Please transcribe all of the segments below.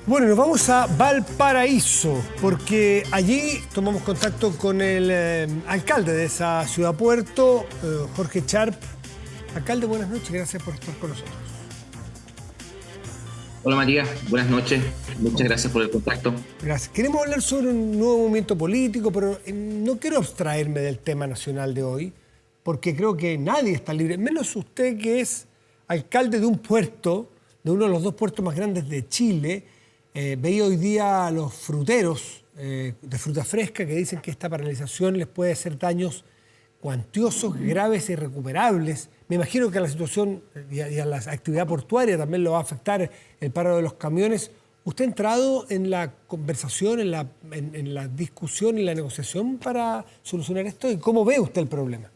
Bueno, nos vamos a Valparaíso, porque allí tomamos contacto con el alcalde de esa ciudad puerto, Jorge Sharp. Alcalde, buenas noches, gracias por estar con nosotros. Hola Matías, buenas noches, muchas gracias por el contacto. Gracias. Queremos hablar sobre un nuevo movimiento político, pero no quiero abstraerme del tema nacional de hoy, porque creo que nadie está libre, menos usted que es alcalde de un puerto, de uno de los dos puertos más grandes de Chile. Veía hoy día a los fruteros de fruta fresca que dicen que esta paralización les puede hacer daños cuantiosos, graves e irrecuperables. Me imagino que a la situación y a la actividad portuaria también lo va a afectar el paro de los camiones. ¿Usted ha entrado en la conversación, en la discusión y la negociación para solucionar esto? ¿Y cómo ve usted el problema?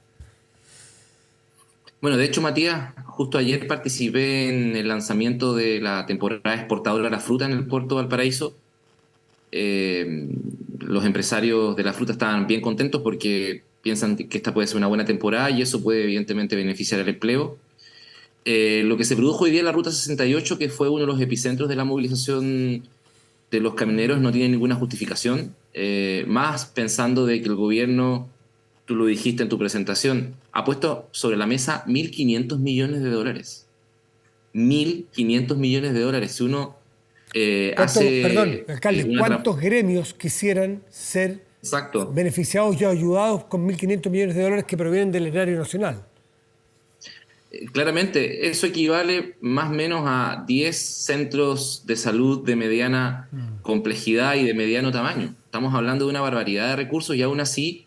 Bueno, de hecho Matías, justo ayer participé en el lanzamiento de la temporada exportadora de la fruta en el puerto de Valparaíso. Eh, los empresarios de la fruta estaban bien contentos porque piensan que esta puede ser una buena temporada y eso puede evidentemente beneficiar el empleo. Lo que se produjo hoy día en la Ruta 68, que fue uno de los epicentros de la movilización de los camioneros, no tiene ninguna justificación, más pensando de que el gobierno, tú lo dijiste en tu presentación, ha puesto sobre la mesa 1.500 millones de dólares. 1.500 millones de dólares. Si uno Perdón, hace alcalde, ¿cuántos gremios quisieran ser Exacto. beneficiados y ayudados con 1.500 millones de dólares que provienen del erario nacional? Claramente, eso equivale más o menos a 10 centros de salud de mediana complejidad y de mediano tamaño. Estamos hablando de una barbaridad de recursos y aún así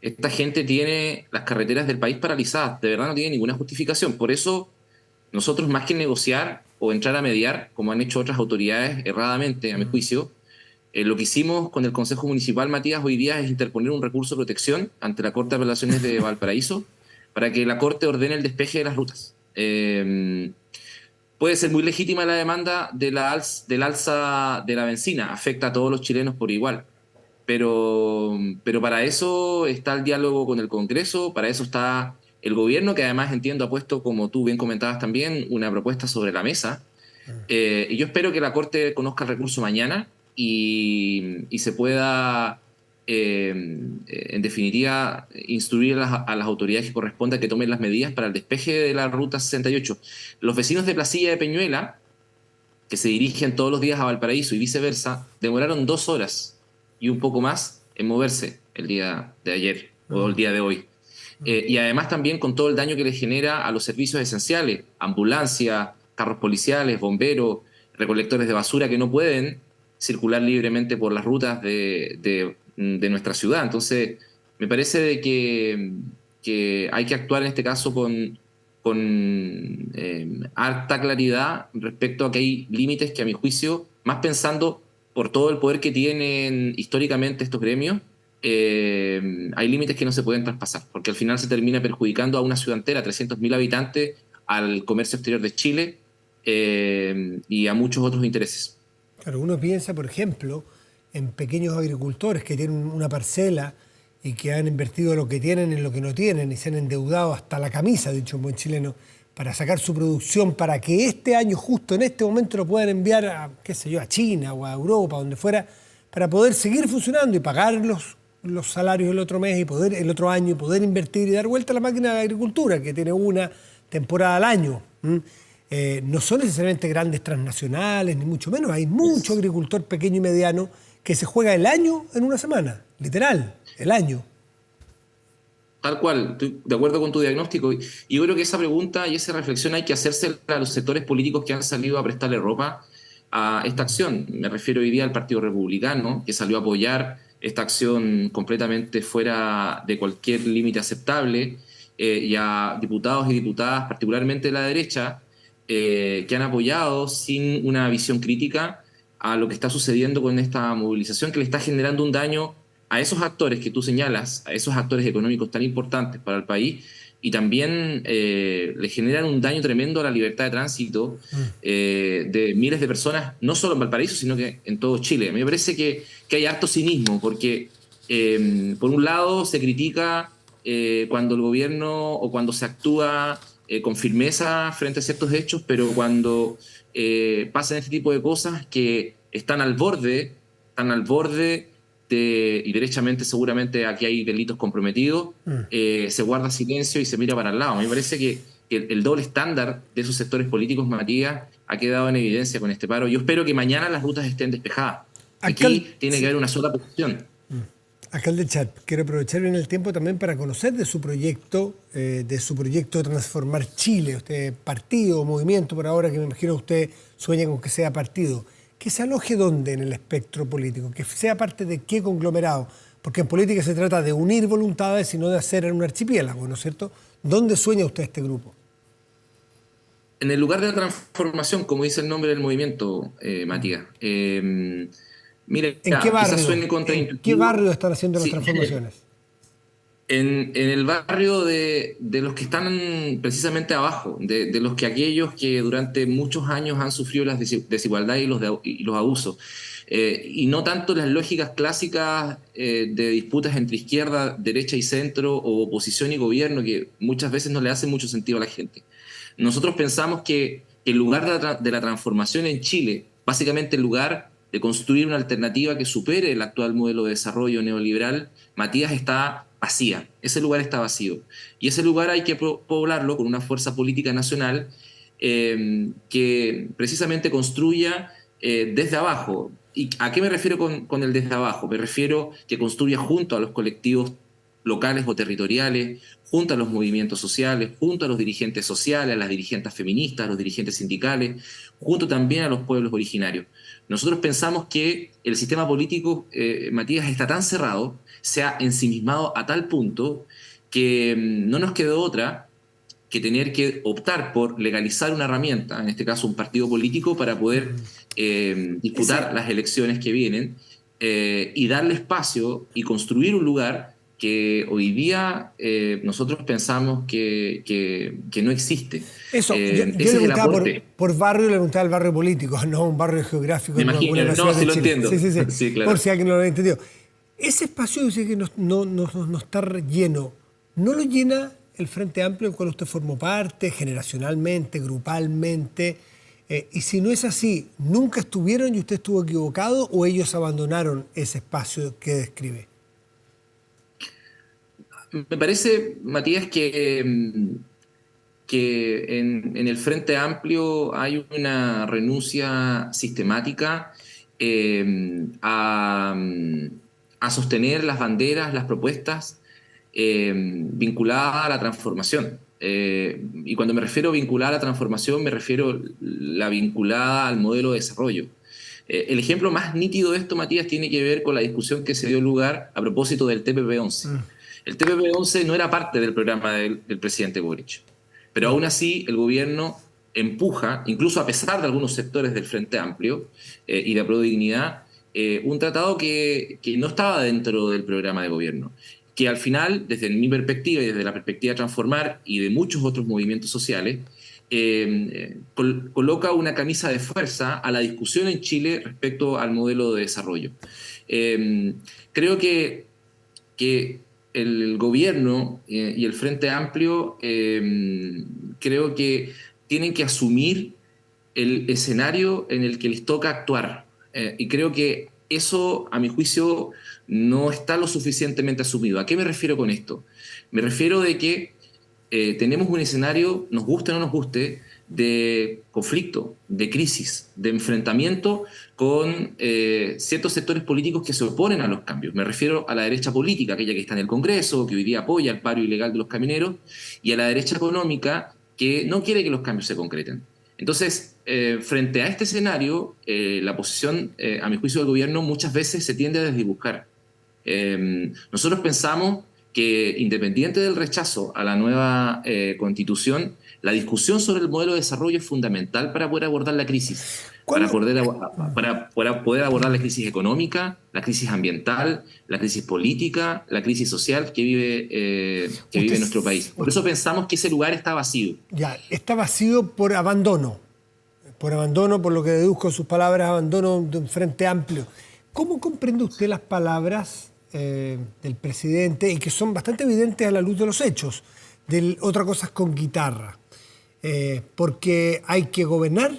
esta gente tiene las carreteras del país paralizadas. De verdad no tiene ninguna justificación. Por eso nosotros, más que negociar o entrar a mediar, como han hecho otras autoridades erradamente, a mi juicio, lo que hicimos con el Consejo Municipal, Matías, hoy día es interponer un recurso de protección ante la Corte de Apelaciones de Valparaíso para que la Corte ordene el despeje de las rutas. Puede ser muy legítima la demanda del alza de la benzina, afecta a todos los chilenos por igual, pero para eso está el diálogo con el Congreso, para eso está el gobierno, que además entiendo ha puesto, como tú bien comentabas también, una propuesta sobre la mesa. Y yo espero que la Corte conozca el recurso mañana y se pueda, en definitiva, instruir a las autoridades que corresponda que tomen las medidas para el despeje de la Ruta 68. Los vecinos de Placilla de Peñuela, que se dirigen todos los días a Valparaíso y viceversa, demoraron 2 horas y un poco más en moverse el día de ayer o el día de hoy. Y además también con todo el daño que le genera a los servicios esenciales, ambulancia, carros policiales, bomberos, recolectores de basura que no pueden circular libremente por las rutas de nuestra ciudad. Entonces, me parece que hay que actuar en este caso con harta claridad respecto a que hay límites que, a mi juicio, más pensando por todo el poder que tienen históricamente estos gremios, hay límites que no se pueden traspasar, porque al final se termina perjudicando a una ciudad entera, 300.000 habitantes, al comercio exterior de Chile y a muchos otros intereses. Claro, uno piensa, por ejemplo, en pequeños agricultores que tienen una parcela y que han invertido lo que tienen en lo que no tienen y se han endeudado hasta la camisa, dicho en buen chileno, para sacar su producción, para que este año, justo en este momento, lo puedan enviar a, qué sé yo, a China o a Europa, donde fuera, para poder seguir funcionando y pagar los salarios el otro mes y poder el otro año y poder invertir y dar vuelta a la máquina de la agricultura, que tiene una temporada al año. No son necesariamente grandes transnacionales, ni mucho menos. Hay mucho agricultor pequeño y mediano que se juega el año en una semana, literal, el año. Tal cual, estoy de acuerdo con tu diagnóstico. Y yo creo que esa pregunta y esa reflexión hay que hacerse a los sectores políticos que han salido a prestarle ropa a esta acción. Me refiero hoy día al Partido Republicano, que salió a apoyar esta acción completamente fuera de cualquier límite aceptable, y a diputados y diputadas, particularmente de la derecha, que han apoyado sin una visión crítica a lo que está sucediendo con esta movilización que le está generando un daño a esos actores que tú señalas, a esos actores económicos tan importantes para el país, y también le generan un daño tremendo a la libertad de tránsito de miles de personas, no solo en Valparaíso, sino que en todo Chile. A mí me parece que hay harto cinismo, porque por un lado se critica cuando el gobierno o cuando se actúa con firmeza frente a ciertos hechos, pero cuando pasan este tipo de cosas que están al borde y derechamente seguramente aquí hay delitos comprometidos, se guarda silencio y se mira para el lado. A mí me parece que el doble estándar de esos sectores políticos, Matías, ha quedado en evidencia con este paro. Yo espero que mañana las rutas estén despejadas. Aquí tiene que haber una sola posición. Alcalde Chat, quiero aprovechar bien el tiempo también para conocer de su proyecto de transformar Chile. Usted partido o movimiento por ahora, que me imagino usted sueña con que sea partido. ¿Que se aloje dónde en el espectro político? ¿Que sea parte de qué conglomerado? Porque en política se trata de unir voluntades y no de hacer un archipiélago, ¿no es cierto? ¿Dónde sueña usted este grupo? En el lugar de la transformación, como dice el nombre del movimiento, Matías. Mire, ¿En qué quizás barrio? suene ¿En qué contraintuitivo. barrio están haciendo las Sí, transformaciones? en el barrio de los que están precisamente abajo, de los que aquellos que durante muchos años han sufrido las desigualdades y los abusos. Y no tanto las lógicas clásicas de disputas entre izquierda, derecha y centro, o oposición y gobierno, que muchas veces no le hacen mucho sentido a la gente. Nosotros pensamos que el lugar de la transformación en Chile, básicamente el lugar de construir una alternativa que supere el actual modelo de desarrollo neoliberal, Matías, está vacía. Ese lugar está vacío. Y ese lugar hay que poblarlo con una fuerza política nacional que precisamente construya desde abajo. ¿Y a qué me refiero con el desde abajo? Me refiero que construya junto a los colectivos locales o territoriales, junto a los movimientos sociales, junto a los dirigentes sociales, a las dirigentes feministas, a los dirigentes sindicales, junto también a los pueblos originarios. Nosotros pensamos que el sistema político, Matías, está tan cerrado, se ha ensimismado a tal punto que no nos quedó otra que tener que optar por legalizar una herramienta, en este caso un partido político, para poder disputar las elecciones que vienen y darle espacio y construir un lugar que hoy día nosotros pensamos que no existe. Eso, yo Ese le es el preguntaba aporte. por barrio, le preguntaba el barrio político, no un barrio geográfico Me en alguna imagino, no, ciudad sí de lo Chile. entiendo. Sí, sí, sí. Sí, claro. Por si alguien no lo ha entendido. Ese espacio dice que no está lleno. ¿No lo llena el Frente Amplio del cual usted formó parte, generacionalmente, grupalmente? Y si no es así, ¿nunca estuvieron y usted estuvo equivocado o ellos abandonaron ese espacio que describe? Me parece, Matías, que en el Frente Amplio hay una renuncia sistemática a sostener las banderas, las propuestas vinculadas a la transformación. Y cuando me refiero a vinculada a la transformación, me refiero a la vinculada al modelo de desarrollo. El ejemplo más nítido de esto, Matías, tiene que ver con la discusión que se dio lugar a propósito del TPP-11. El TPP-11 no era parte del programa del presidente Boric, pero aún así el gobierno empuja, incluso a pesar de algunos sectores del Frente Amplio y de Prodignidad, un tratado que no estaba dentro del programa de gobierno, que al final, desde mi perspectiva y desde la perspectiva de Transformar y de muchos otros movimientos sociales, coloca una camisa de fuerza a la discusión en Chile respecto al modelo de desarrollo. Creo que el gobierno y el Frente Amplio creo que tienen que asumir el escenario en el que les toca actuar. Y creo que eso, a mi juicio, no está lo suficientemente asumido. ¿A qué me refiero con esto? Me refiero de que tenemos un escenario, nos guste o no nos guste, de conflicto, de crisis, de enfrentamiento con ciertos sectores políticos que se oponen a los cambios. Me refiero a la derecha política, aquella que está en el Congreso, que hoy día apoya el paro ilegal de los camioneros, y a la derecha económica, que no quiere que los cambios se concreten. Entonces, frente a este escenario, la posición, a mi juicio, del gobierno muchas veces se tiende a desdibujar. Nosotros pensamos que, independiente del rechazo a la nueva constitución, la discusión sobre el modelo de desarrollo es fundamental para poder abordar la crisis, para poder abordar la crisis económica, la crisis ambiental, la crisis política, la crisis social que vive nuestro país. Por eso pensamos que ese lugar está vacío. Ya, está vacío por abandono, por lo que deduzco de sus palabras, abandono de un Frente Amplio. ¿Cómo comprende usted las palabras del presidente y que son bastante evidentes a la luz de los hechos? Otra cosa es con guitarra. Porque hay que gobernar,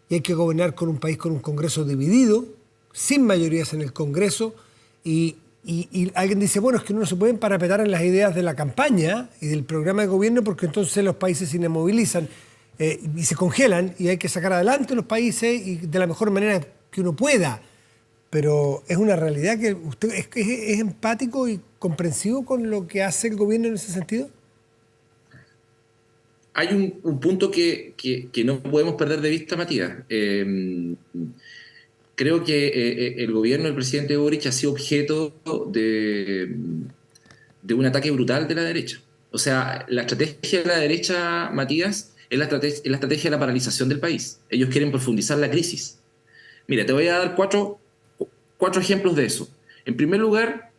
y hay que gobernar con un país con un Congreso dividido, sin mayorías en el Congreso, y alguien dice, bueno, es que no se pueden parapetar en las ideas de la campaña y del programa de gobierno porque entonces los países se inmovilizan y se congelan y hay que sacar adelante los países y de la mejor manera que uno pueda. Pero es una realidad que usted es empático y comprensivo con lo que hace el gobierno en ese sentido. Hay un punto que no podemos perder de vista, Matías. Creo que el gobierno del presidente Boric ha sido objeto de un ataque brutal de la derecha. O sea, la estrategia de la derecha, Matías, es la estrategia de la paralización del país. Ellos quieren profundizar la crisis. Mira, te voy a dar cuatro ejemplos de eso. En primer lugar,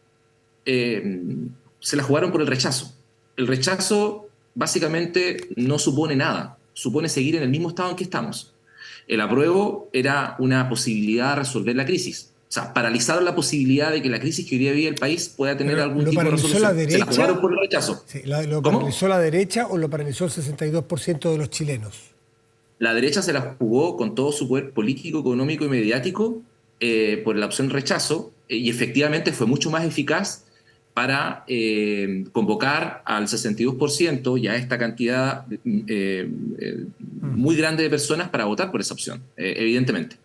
se la jugaron por el rechazo. El rechazo básicamente no supone nada, supone seguir en el mismo estado en que estamos. El apruebo era una posibilidad de resolver la crisis. O sea, paralizaron la posibilidad de que la crisis que hoy día vive el país pueda tener algún tipo de resolución. La derecha, se la jugaron por el rechazo. Sí, ¿lo paralizó la derecha o lo paralizó el 62% de los chilenos? La derecha se la jugó con todo su poder político, económico y mediático por la opción rechazo y efectivamente fue mucho más eficaz para convocar al 62% y a esta cantidad muy grande de personas para votar por esa opción, evidentemente.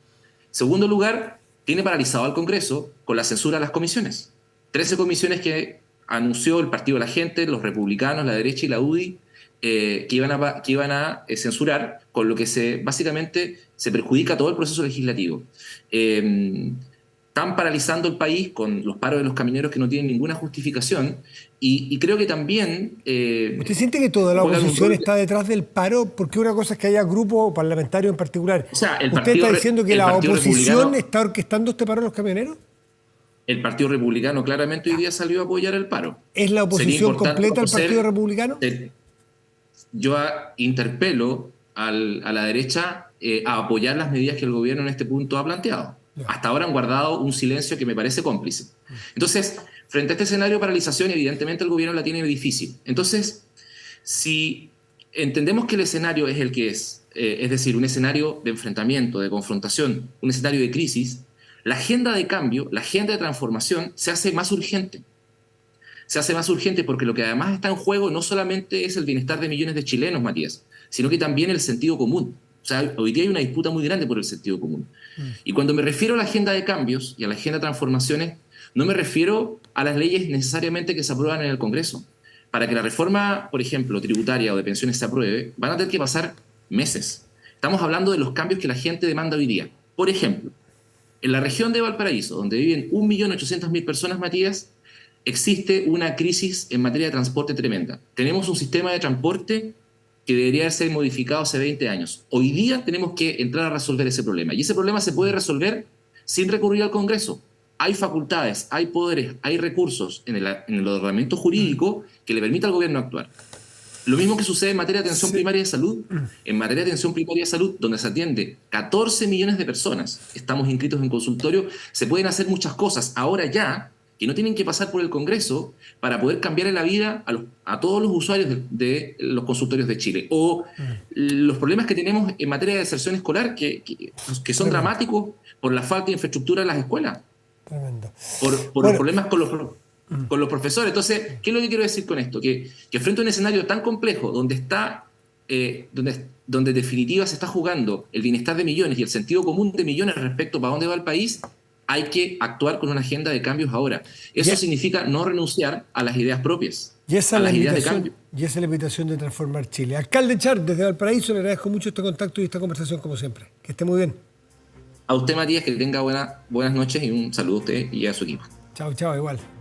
Segundo lugar, tiene paralizado al Congreso con la censura a las comisiones. 13 comisiones que anunció el Partido de la Gente, los republicanos, la derecha y la UDI, que iban a censurar, con lo que básicamente se perjudica todo el proceso legislativo. Están paralizando el país con los paros de los camioneros que no tienen ninguna justificación y creo que también... ¿Usted siente que toda la oposición está detrás del paro? Porque una cosa es que haya grupos parlamentarios en particular. O sea, ¿Usted está diciendo que la oposición está orquestando este paro de los camioneros? El Partido Republicano claramente hoy día salió a apoyar el paro. ¿Es la oposición completa al Partido Republicano? Yo interpelo a la derecha a apoyar las medidas que el gobierno en este punto ha planteado. Hasta ahora han guardado un silencio que me parece cómplice. Entonces, frente a este escenario de paralización, evidentemente el gobierno la tiene difícil. Entonces, si entendemos que el escenario es el que es decir, un escenario de enfrentamiento, de confrontación, un escenario de crisis, la agenda de cambio, la agenda de transformación se hace más urgente. Se hace más urgente porque lo que además está en juego no solamente es el bienestar de millones de chilenos, Matías, sino que también el sentido común. O sea, hoy día hay una disputa muy grande por el sentido común. Y cuando me refiero a la agenda de cambios y a la agenda de transformaciones, no me refiero a las leyes necesariamente que se aprueban en el Congreso. Para que la reforma, por ejemplo, tributaria o de pensiones se apruebe, van a tener que pasar meses. Estamos hablando de los cambios que la gente demanda hoy día. Por ejemplo, en la región de Valparaíso, donde viven 1.800.000 personas, Matías, existe una crisis en materia de transporte tremenda. Tenemos un sistema de transporte que debería ser modificado hace 20 años. Hoy día tenemos que entrar a resolver ese problema. Y ese problema se puede resolver sin recurrir al Congreso. Hay facultades, hay poderes, hay recursos en el ordenamiento jurídico que le permita al gobierno actuar. Lo mismo que sucede en materia de atención primaria de salud. En materia de atención primaria de salud, donde se atiende 14 millones de personas, estamos inscritos en consultorio, se pueden hacer muchas cosas ahora ya, que no tienen que pasar por el Congreso para poder cambiar la vida a todos los usuarios de los consultorios de Chile. O los problemas que tenemos en materia de deserción escolar, que son dramáticos por la falta de infraestructura en las escuelas. Tremendo. Por los problemas con los profesores. Entonces, ¿qué es lo que quiero decir con esto? Que frente a un escenario tan complejo, donde en definitiva se está jugando el bienestar de millones y el sentido común de millones respecto a para dónde va el país, hay que actuar con una agenda de cambios ahora. Eso significa no renunciar a las ideas propias, a las ideas de cambio. Y esa es la invitación de transformar Chile. Alcalde Char, desde Valparaíso, le agradezco mucho este contacto y esta conversación como siempre. Que esté muy bien. A usted, Matías, que tenga buenas noches y un saludo a usted y a su equipo. Chao, chao, igual.